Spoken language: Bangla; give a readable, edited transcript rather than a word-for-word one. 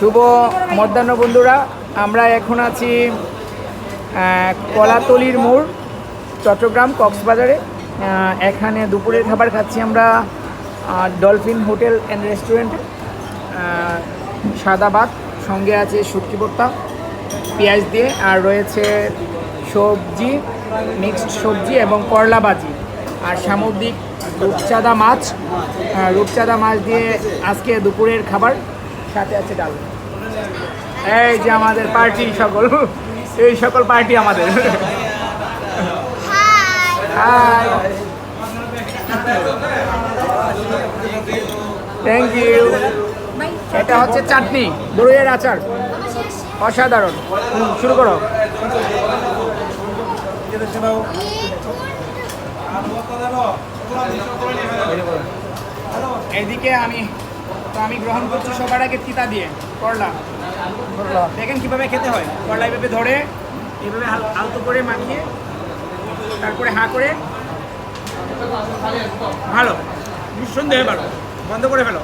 শুভ মধ্যাহ্ন বন্ধুরা, আমরা এখন আছি কলাতলির মোড়, চট্টগ্রাম কক্সবাজারে। এখানে দুপুরের খাবার খাচ্ছি আমরা ডলফিন হোটেল অ্যান্ড রেস্টুরেন্টে। সাদা ভাত, সঙ্গে আছে শুটকি ভর্তা পেঁয়াজ দিয়ে, আর রয়েছে সবজি, মিক্সড সবজি এবং করলা ভাজি, আর সামুদ্রিক রূপচাঁদা মাছ দিয়ে আজকে দুপুরের খাবার। সাথে আছে ডাল। এই যে আমাদের পার্টি সকল, এই সকল পার্টি আমাদের। Hi, thank you. এটা হচ্ছে চাটনি, দইয়ের আচার, অসাধারণ। শুরু করো। এইদিকে আমি গ্রহণ করছি সবার আগে তিতা দিয়ে করলা। দেখেন কিভাবে খেতে হয়। করলা এইভাবে ধরে, এইভাবে আলতো করে মাখিয়ে, তারপরে হা করে, ভালো, নিঃসন্দেহে ভালো। বন্ধ করে ফেলো।